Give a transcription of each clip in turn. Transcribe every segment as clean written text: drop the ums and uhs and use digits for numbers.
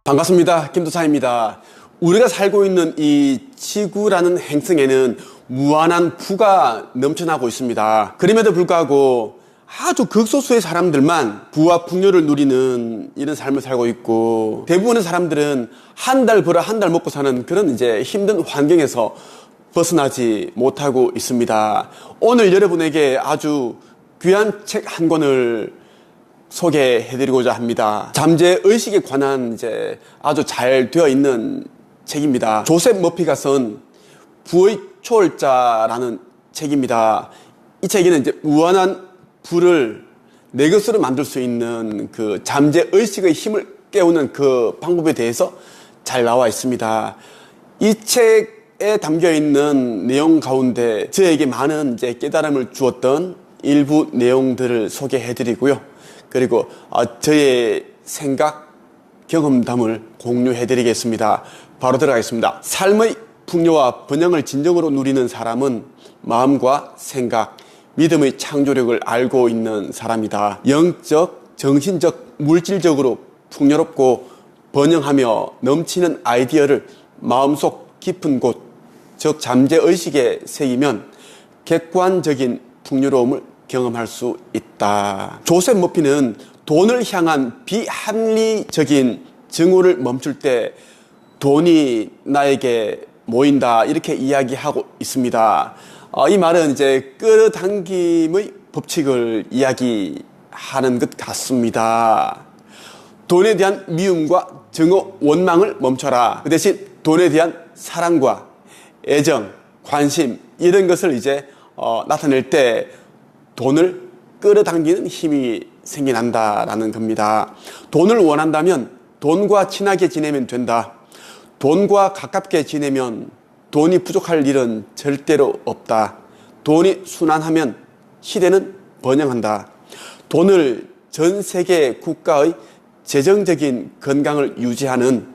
반갑습니다. 김도사입니다. 우리가 살고 있는 이 지구라는 행성에는 무한한 부가 넘쳐나고 있습니다. 그럼에도 불구하고 아주 극소수의 사람들만 부와 풍요를 누리는 이런 삶을 살고 있고, 대부분의 사람들은 한 달 벌어 한 달 먹고 사는 그런 이제 힘든 환경에서 벗어나지 못하고 있습니다. 오늘 여러분에게 아주 귀한 책 한 권을 소개해드리고자 합니다. 잠재의식에 관한 이제 아주 잘 되어 있는 책입니다. 조셉 머피가 쓴 부의 초월자라는 책입니다. 이 책에는 이제 무한한 부를 내 것으로 만들 수 있는 그 잠재의식의 힘을 깨우는 그 방법에 대해서 잘 나와 있습니다. 이 책에 담겨 있는 내용 가운데 저에게 많은 이제 깨달음을 주었던 일부 내용들을 소개해드리고요. 그리고 저의 생각, 경험담을 공유해드리겠습니다. 바로 들어가겠습니다. 삶의 풍요와 번영을 진정으로 누리는 사람은 마음과 생각, 믿음의 창조력을 알고 있는 사람이다. 영적, 정신적, 물질적으로 풍요롭고 번영하며 넘치는 아이디어를 마음속 깊은 곳, 즉 잠재의식에 새기면 객관적인 풍요로움을 경험할 수 있다. 조셉 머피는 돈을 향한 비합리적인 증오를 멈출 때 돈이 나에게 모인다, 이렇게 이야기하고 있습니다. 이 말은 이제 끌어당김의 법칙을 이야기하는 것 같습니다. 돈에 대한 미움과 증오, 원망을 멈춰라. 그 대신 돈에 대한 사랑과 애정, 관심, 이런 것을 이제 나타낼 때 돈을 끌어당기는 힘이 생겨난다라는 겁니다. 돈을 원한다면 돈과 친하게 지내면 된다. 돈과 가깝게 지내면 돈이 부족할 일은 절대로 없다. 돈이 순환하면 시대는 번영한다. 돈을 전 세계 국가의 재정적인 건강을 유지하는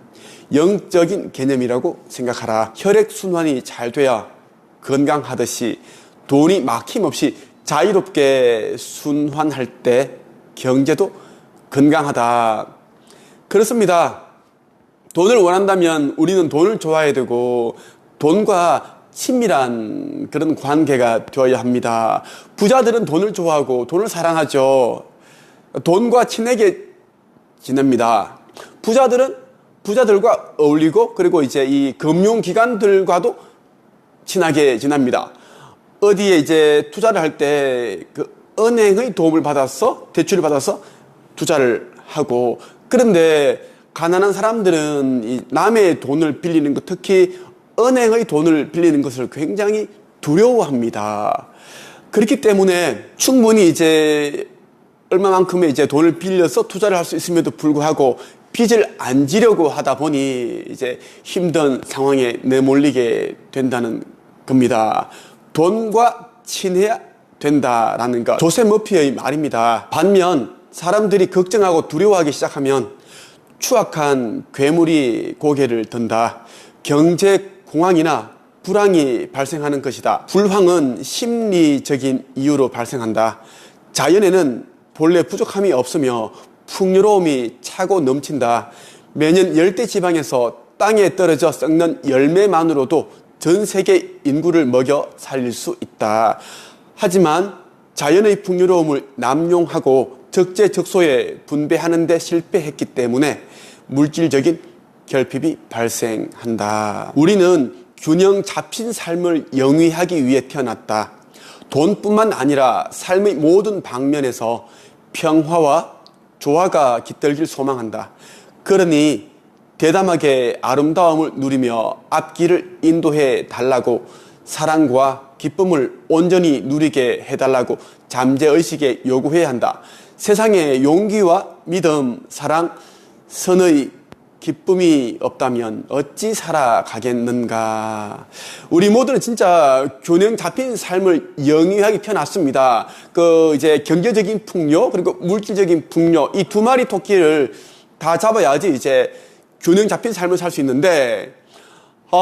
영적인 개념이라고 생각하라. 혈액순환이 잘 돼야 건강하듯이 돈이 막힘없이 자유롭게 순환할 때 경제도 건강하다. 그렇습니다. 돈을 원한다면 우리는 돈을 좋아해야 되고 돈과 친밀한 그런 관계가 되어야 합니다. 부자들은 돈을 좋아하고 돈을 사랑하죠. 돈과 친하게 지냅니다. 부자들은 부자들과 어울리고, 그리고 이제 이 금융기관들과도 친하게 지냅니다. 어디에 이제 투자를 할 때 그 은행의 도움을 받아서, 대출을 받아서 투자를 하고, 그런데 가난한 사람들은 이 남의 돈을 빌리는 것, 특히 은행의 돈을 빌리는 것을 굉장히 두려워합니다. 그렇기 때문에 충분히 이제 얼마만큼의 이제 돈을 빌려서 투자를 할 수 있음에도 불구하고 빚을 안 지려고 하다 보니 이제 힘든 상황에 내몰리게 된다는 겁니다. 돈과 친해야 된다라는 것, 조셉 머피의 말입니다. 반면 사람들이 걱정하고 두려워하기 시작하면 추악한 괴물이 고개를 든다. 경제 공황이나 불황이 발생하는 것이다. 불황은 심리적인 이유로 발생한다. 자연에는 본래 부족함이 없으며 풍요로움이 차고 넘친다. 매년 열대 지방에서 땅에 떨어져 썩는 열매만으로도 전 세계 인구를 먹여 살릴 수 있다. 하지만 자연의 풍요로움을 남용하고 적재적소에 분배하는 데 실패했기 때문에 물질적인 결핍이 발생한다. 우리는 균형 잡힌 삶을 영위하기 위해 태어났다. 돈뿐만 아니라 삶의 모든 방면에서 평화와 조화가 깃들길 소망한다. 그러니 대담하게 아름다움을 누리며 앞길을 인도해 달라고, 사랑과 기쁨을 온전히 누리게 해달라고 잠재의식에 요구해야 한다. 세상에 용기와 믿음, 사랑, 선의, 기쁨이 없다면 어찌 살아가겠는가. 우리 모두는 진짜 균형 잡힌 삶을 영위하게 태어났습니다. 이제 경제적인 풍요 그리고 물질적인 풍요, 이 두 마리 토끼를 다 잡아야지 이제 균형 잡힌 삶을 살 수 있는데,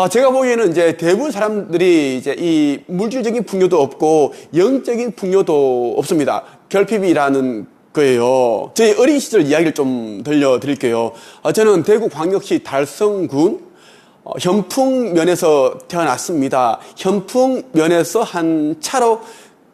제가 보기에는 이제 대부분 사람들이 이제 이 물질적인 풍요도 없고 영적인 풍요도 없습니다. 결핍이라는 거예요. 저희 어린 시절 이야기를 좀 들려드릴게요. 저는 대구광역시 달성군 현풍면에서 태어났습니다. 현풍면에서 차로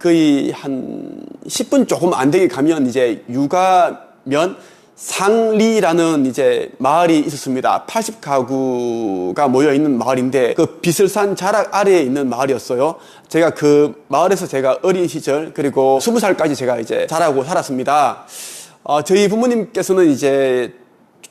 거의 한 10분 조금 안 되게 가면 이제 유가면 상리라는 이제 마을이 있었습니다. 80가구가 모여 있는 마을인데 그 비설산 자락 아래에 있는 마을이었어요. 제가 그 마을에서 제가 어린 시절 그리고 20살까지 제가 이제 자라고 살았습니다. 저희 부모님께서는 이제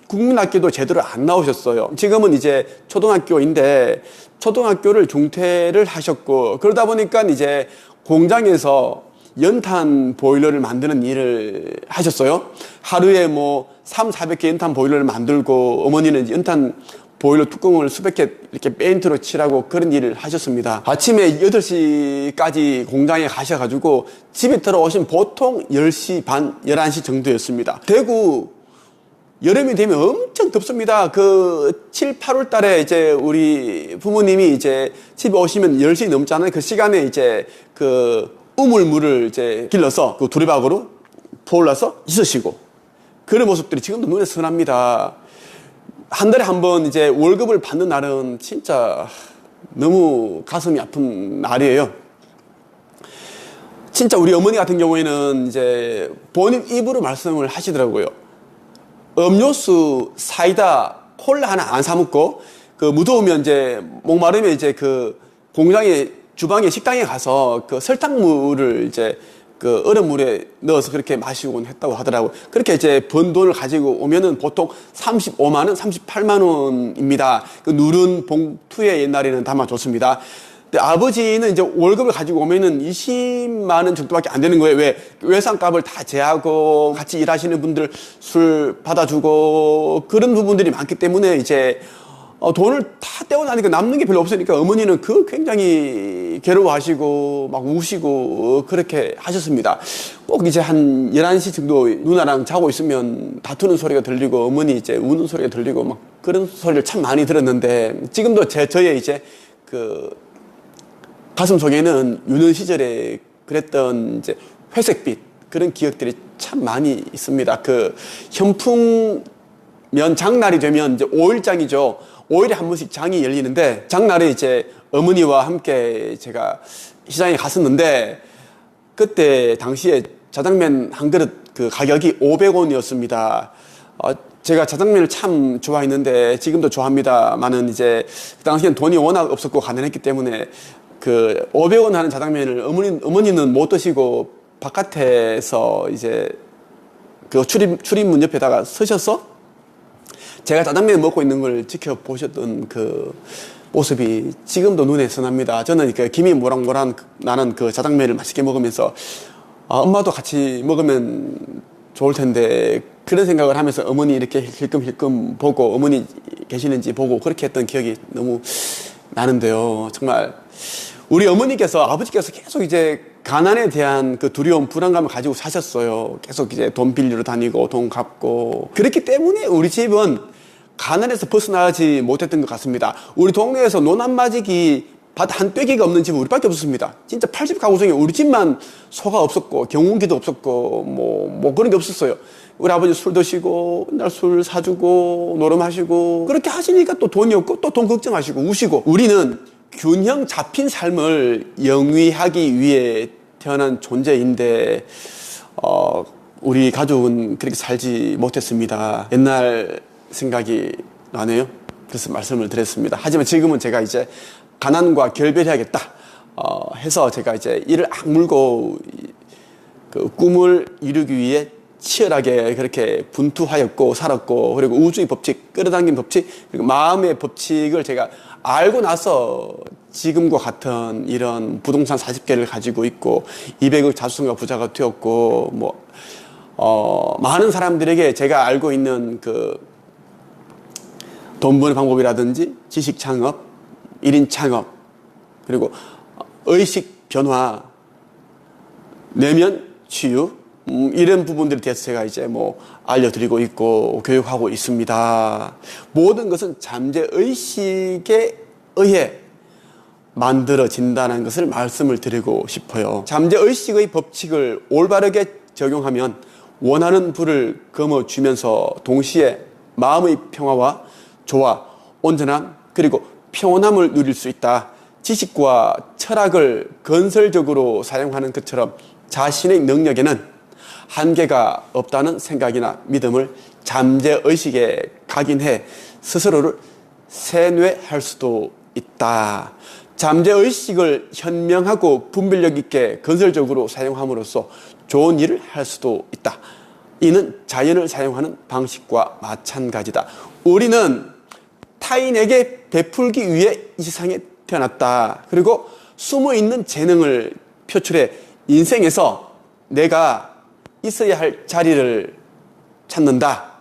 국민학교도 제대로 안 나오셨어요. 지금은 이제 초등학교인데 초등학교를 중퇴를 하셨고, 그러다 보니까 이제 공장에서 연탄 보일러를 만드는 일을 하셨어요. 하루에 뭐 300~400개 연탄 보일러를 만들고, 어머니는 연탄 보일러 뚜껑을 수백 개 이렇게 페인트로 칠하고 그런 일을 하셨습니다. 아침에 8시까지 공장에 가셔가지고 집에 들어오신 보통 10시 반, 11시 정도였습니다. 대구 여름이 되면 엄청 덥습니다. 7, 8월 달에 이제 우리 부모님이 이제 집에 오시면 10시 넘잖아요. 그 시간에 이제 우물물을 이제 길러서 그 두리박으로 포올라서 있으시고, 그런 모습들이 지금도 눈에 선합니다. 한 달에 한 번 이제 월급을 받는 날은 진짜 너무 가슴이 아픈 날이에요. 진짜 우리 어머니 같은 경우에는 이제 본인 입으로 말씀을 하시더라고요. 음료수, 사이다, 콜라 하나 안 사먹고, 무더우면 이제 목마르면 이제 공장에 주방에 식당에 가서 설탕물을 이제 얼음물에 넣어서 그렇게 마시곤 했다고 하더라고요. 그렇게 이제 번 돈을 가지고 오면은 보통 35만원, 38만원입니다. 누른 봉투에 옛날에는 담아줬습니다. 근데 아버지는 이제 월급을 가지고 오면은 20만원 정도밖에 안 되는 거예요. 왜? 외상값을 다 제하고 같이 일하시는 분들 술 받아주고 그런 부분들이 많기 때문에 이제 돈을 다 떼고 나니까 남는 게 별로 없으니까 어머니는 굉장히 괴로워하시고 막 우시고 그렇게 하셨습니다. 꼭 이제 한 11시 정도 누나랑 자고 있으면 다투는 소리가 들리고 어머니 이제 우는 소리가 들리고 막 그런 소리를 참 많이 들었는데, 지금도 저의 이제 가슴 속에는 유년 시절에 그랬던 이제 회색빛 그런 기억들이 참 많이 있습니다. 현풍면 장날이 되면 이제 5일장이죠. 5일에 한 번씩 장이 열리는데, 장날에 이제 어머니와 함께 제가 시장에 갔었는데, 그때 당시에 짜장면 한 그릇 가격이 500원이었습니다. 제가 짜장면을 참 좋아했는데 지금도 좋아합니다만은 이제 그 당시엔 돈이 워낙 없었고 가난했기 때문에 500원 하는 짜장면을 어머니는 못 드시고 바깥에서 이제 출입문 옆에다가 서셔서 제가 짜장면 먹고 있는 걸 지켜보셨던 모습이 지금도 눈에 선합니다. 저는 김이 모락모락 나는 짜장면을 맛있게 먹으면서 엄마도 같이 먹으면 좋을 텐데 그런 생각을 하면서 어머니 이렇게 힐끔힐끔 보고 어머니 계시는지 보고 그렇게 했던 기억이 너무 나는데요. 정말 우리 어머니께서 아버지께서 계속 이제 가난에 대한 두려움, 불안감을 가지고 사셨어요. 계속 이제 돈 빌리러 다니고 돈 갚고 그렇기 때문에 우리 집은 가난에서 벗어나지 못했던 것 같습니다. 우리 동네에서 노남마지기 밭 한 떼기가 없는 집은 우리밖에 없었습니다. 진짜 80가구 중에 우리 집만 소가 없었고 경운기도 없었고 뭐 그런 게 없었어요. 우리 아버지 술 드시고 맨날 술 사주고 노름하시고 그렇게 하시니까 또 돈이 없고 또 돈 걱정하시고 우시고, 우리는 균형 잡힌 삶을 영위하기 위해 태어난 존재인데 우리 가족은 그렇게 살지 못했습니다. 옛날 생각이 나네요. 그래서 말씀을 드렸습니다. 하지만 지금은 제가 이제 가난과 결별해야겠다 해서 제가 이제 이를 악물고 꿈을 이루기 위해 치열하게 그렇게 분투하였고 살았고, 그리고 우주의 법칙, 끌어당긴 법칙, 그리고 마음의 법칙을 제가 알고 나서 지금과 같은 이런 부동산 40개를 가지고 있고 200억 자수성가 부자가 되었고 많은 사람들에게 제가 알고 있는 돈 버는 방법이라든지 지식 창업, 1인 창업, 그리고 의식 변화, 내면 치유, 이런 부분들에 대해서 제가 이제 뭐 알려드리고 있고 교육하고 있습니다. 모든 것은 잠재의식에 의해 만들어진다는 것을 말씀을 드리고 싶어요. 잠재의식의 법칙을 올바르게 적용하면 원하는 부를 거머쥐면서 동시에 마음의 평화와 조화, 온전함, 그리고 평온함을 누릴 수 있다. 지식과 철학을 건설적으로 사용하는 것처럼 자신의 능력에는 한계가 없다는 생각이나 믿음을 잠재의식에 각인해 스스로를 세뇌할 수도 있다. 잠재의식을 현명하고 분별력 있게 건설적으로 사용함으로써 좋은 일을 할 수도 있다. 이는 자연을 사용하는 방식과 마찬가지다. 우리는 타인에게 베풀기 위해 이 세상에 태어났다. 그리고 숨어있는 재능을 표출해 인생에서 내가 있어야 할 자리를 찾는다.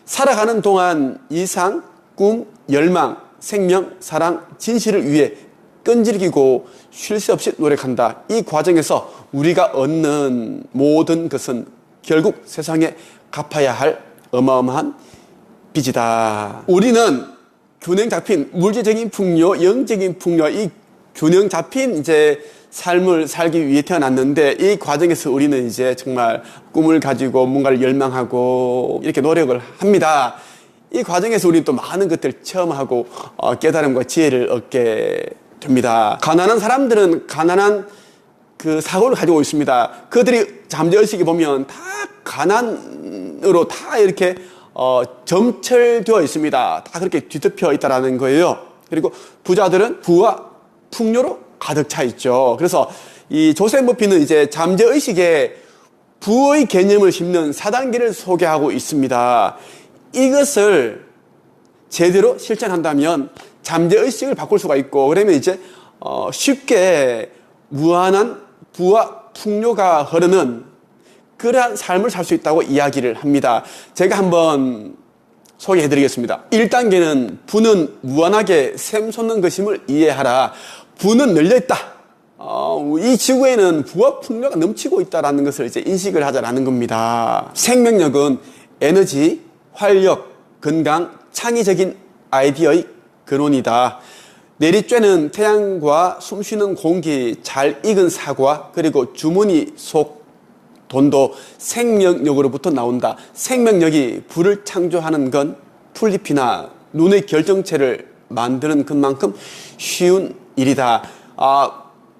살아가는 동안 이상, 꿈, 열망, 생명, 사랑, 진실을 위해 끈질기고 쉴 새 없이 노력한다. 이 과정에서 우리가 얻는 모든 것은 결국 세상에 갚아야 할 어마어마한 빚이다. 우리는 균형 잡힌 물질적인 풍요, 영적인 풍요, 이 균형 잡힌 이제 삶을 살기 위해 태어났는데 이 과정에서 우리는 이제 정말 꿈을 가지고 뭔가를 열망하고 이렇게 노력을 합니다. 이 과정에서 우리는 또 많은 것들을 체험하고 깨달음과 지혜를 얻게 됩니다. 가난한 사람들은 가난한 그 사고를 가지고 있습니다. 그들이 잠재의식에 보면 다 가난으로 다 이렇게 점철되어 있습니다. 다 그렇게 뒤덮여 있다라는 거예요. 그리고 부자들은 부와 풍요로 가득 차 있죠. 그래서 이 조셉 머피는 이제 잠재의식에 부의 개념을 심는 4단계를 소개하고 있습니다. 이것을 제대로 실천한다면 잠재의식을 바꿀 수가 있고, 그러면 이제 쉽게 무한한 부와 풍요가 흐르는 그러한 삶을 살 수 있다고 이야기를 합니다. 제가 한번 소개해 드리겠습니다. 1단계는 부는 무한하게 샘솟는 것임을 이해하라. 부는 널려있다. 이 지구에는 부와 풍요가 넘치고 있다는 것을 이제 인식을 하자라는 겁니다. 생명력은 에너지, 활력, 건강, 창의적인 아이디어의 근원이다. 내리쬐는 태양과 숨쉬는 공기, 잘 익은 사과, 그리고 주머니 속 돈도 생명력으로부터 나온다. 생명력이 부를 창조하는 건 풀잎이나 눈의 결정체를 만드는 것만큼 쉬운 일이다.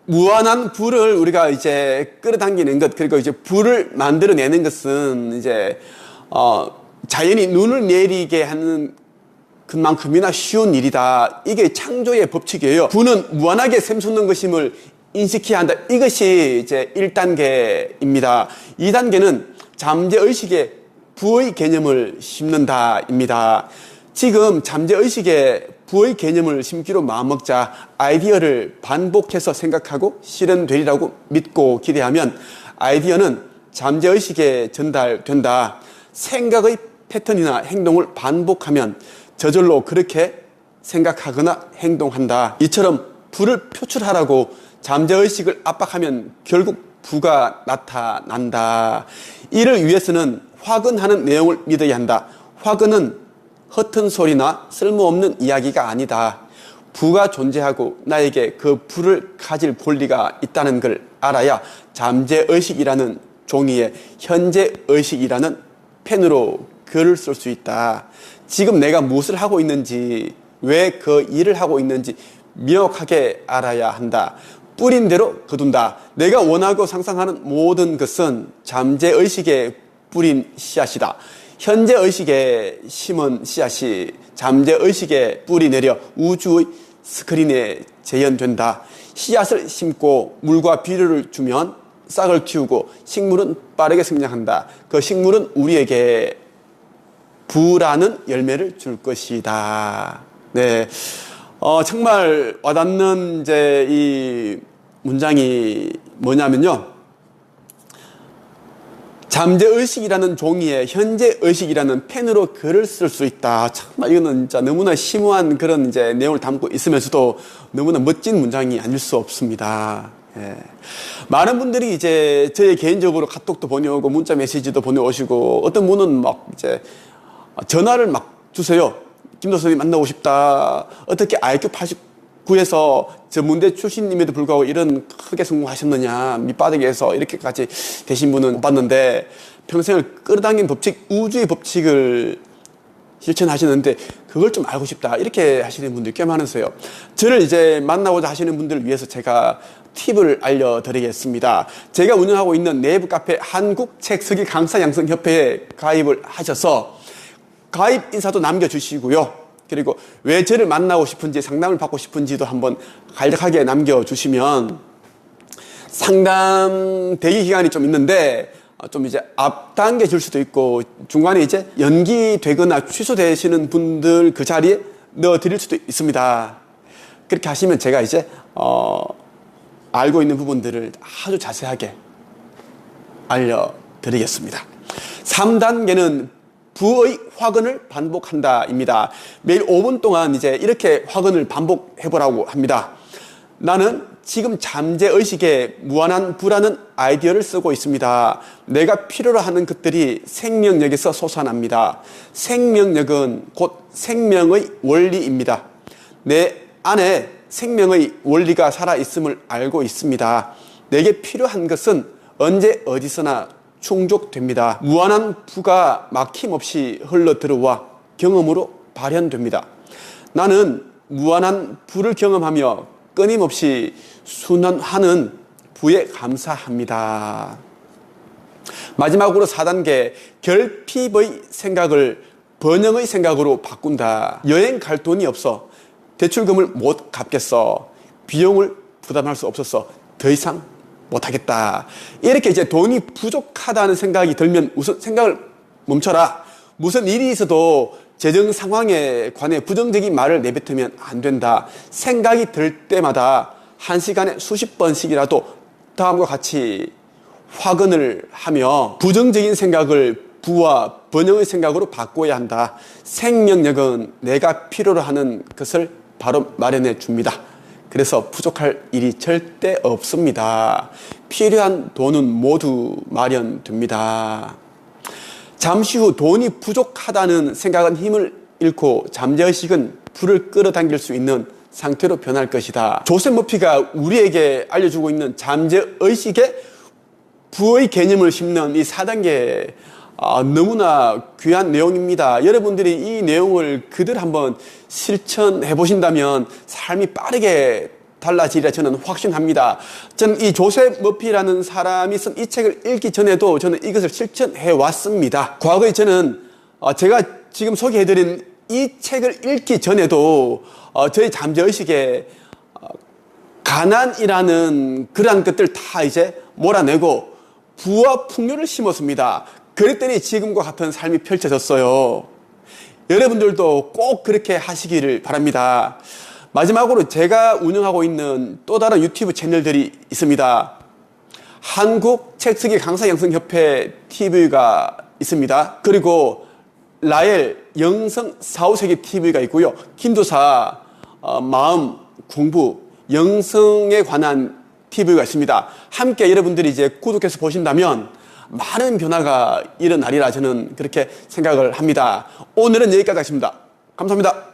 무한한 부를 우리가 이제 끌어당기는 것, 그리고 이제 부를 만들어내는 것은 이제 자연이 눈을 내리게 하는 그만큼이나 쉬운 일이다. 이게 창조의 법칙이에요. 부는 무한하게 샘솟는 것임을 인식해야 한다. 이것이 이제 1단계입니다. 2단계는 잠재의식에 부의 개념을 심는다입니다. 지금 잠재의식에 부의 개념을 심기로 마음먹자. 아이디어를 반복해서 생각하고 실현되리라고 믿고 기대하면 아이디어는 잠재의식에 전달된다. 생각의 패턴이나 행동을 반복하면 저절로 그렇게 생각하거나 행동한다. 이처럼 부를 표출하라고 잠재의식을 압박하면 결국 부가 나타난다. 이를 위해서는 화근하는 내용을 믿어야 한다. 화근은 허튼 소리나 쓸모없는 이야기가 아니다. 부가 존재하고 나에게 그 부를 가질 권리가 있다는 걸 알아야 잠재의식이라는 종이에 현재의식이라는 펜으로 글을 쓸 수 있다. 지금 내가 무엇을 하고 있는지, 왜 그 일을 하고 있는지 명확하게 알아야 한다. 뿌린 대로 거둔다. 내가 원하고 상상하는 모든 것은 잠재의식에 뿌린 씨앗이다. 현재의식에 심은 씨앗이 잠재의식에 뿌리 내려 우주의 스크린에 재현된다. 씨앗을 심고 물과 비료를 주면 싹을 틔우고 식물은 빠르게 성장한다. 그 식물은 우리에게 부라는 열매를 줄 것이다. 네. 정말 와닿는 이제 이 문장이 뭐냐면요. 잠재의식이라는 종이에 현재의식이라는 펜으로 글을 쓸 수 있다. 참, 이거는 진짜 너무나 심오한 그런 이제 내용을 담고 있으면서도 너무나 멋진 문장이 아닐 수 없습니다. 예. 많은 분들이 이제 저희 개인적으로 카톡도 보내오고 문자 메시지도 보내오시고 어떤 분은 막 이제 전화를 막 주세요. 김도선님 만나고 싶다. 어떻게 IQ 89에서 전문대 출신임에도 불구하고 이런 크게 성공하셨느냐. 밑바닥에서 이렇게까지 되신 분은 못 봤는데 평생을 끌어당긴 법칙, 우주의 법칙을 실천하시는데 그걸 좀 알고 싶다. 이렇게 하시는 분들이 꽤 많으세요. 저를 이제 만나고자 하시는 분들을 위해서 제가 팁을 알려드리겠습니다. 제가 운영하고 있는 내부 카페 한국책쓰기 강사양성협회에 가입을 하셔서 가입 인사도 남겨주시고요. 그리고 왜 저를 만나고 싶은지 상담을 받고 싶은지도 한번 간략하게 남겨주시면 상담 대기 기간이 좀 있는데 좀 이제 앞당겨질 수도 있고 중간에 이제 연기되거나 취소되시는 분들 그 자리에 넣어드릴 수도 있습니다. 그렇게 하시면 제가 이제 알고 있는 부분들을 아주 자세하게 알려드리겠습니다. 3단계는 부의 확언을 반복한다입니다. 매일 5분 동안 이제 이렇게 확언을 반복해보라고 합니다. 나는 지금 잠재의식에 무한한 부라는 아이디어를 쓰고 있습니다. 내가 필요로 하는 것들이 생명력에서 솟아납니다. 생명력은 곧 생명의 원리입니다. 내 안에 생명의 원리가 살아있음을 알고 있습니다. 내게 필요한 것은 언제 어디서나 충족됩니다. 무한한 부가 막힘없이 흘러들어와 경험으로 발현됩니다. 나는 무한한 부를 경험하며 끊임없이 순환하는 부에 감사합니다. 마지막으로 4단계 결핍의 생각을 번영의 생각으로 바꾼다. 여행 갈 돈이 없어. 대출금을 못 갚겠어. 비용을 부담할 수 없어서 더 이상 못하겠다. 이렇게 이제 돈이 부족하다는 생각이 들면 우선 생각을 멈춰라. 무슨 일이 있어도 재정 상황에 관해 부정적인 말을 내뱉으면 안 된다. 생각이 들 때마다 1시간에 수십 번씩이라도 다음과 같이 확언을 하며 부정적인 생각을 부와 번영의 생각으로 바꿔야 한다. 생명력은 내가 필요로 하는 것을 바로 마련해 줍니다. 그래서 부족할 일이 절대 없습니다. 필요한 돈은 모두 마련됩니다. 잠시 후 돈이 부족하다는 생각은 힘을 잃고 잠재의식은 불을 끌어당길 수 있는 상태로 변할 것이다. 조셉 머피가 우리에게 알려주고 있는 잠재의식의 부의 개념을 심는 이 4단계 너무나 귀한 내용입니다. 여러분들이 이 내용을 그대로 한번 실천해 보신다면 삶이 빠르게 달라지리라 저는 확신합니다. 저는 이 조셉 머피라는 사람이 쓴 이 책을 읽기 전에도 저는 이것을 실천해 왔습니다. 과거에 저는 제가 지금 소개해드린 이 책을 읽기 전에도 저희 잠재의식에 가난이라는 그러한 것들 다 이제 몰아내고 부와 풍요를 심었습니다. 그랬더니 지금과 같은 삶이 펼쳐졌어요. 여러분들도 꼭 그렇게 하시기를 바랍니다. 마지막으로 제가 운영하고 있는 또 다른 유튜브 채널들이 있습니다. 한국 책쓰기 강사양성협회 TV가 있습니다. 그리고 라엘 영성 4, 5세기 TV가 있고요. 김도사 마음 공부 영성에 관한 TV가 있습니다. 함께 여러분들이 이제 구독해서 보신다면 많은 변화가 일어나리라 저는 그렇게 생각을 합니다. 오늘은 여기까지 하겠습니다. 감사합니다.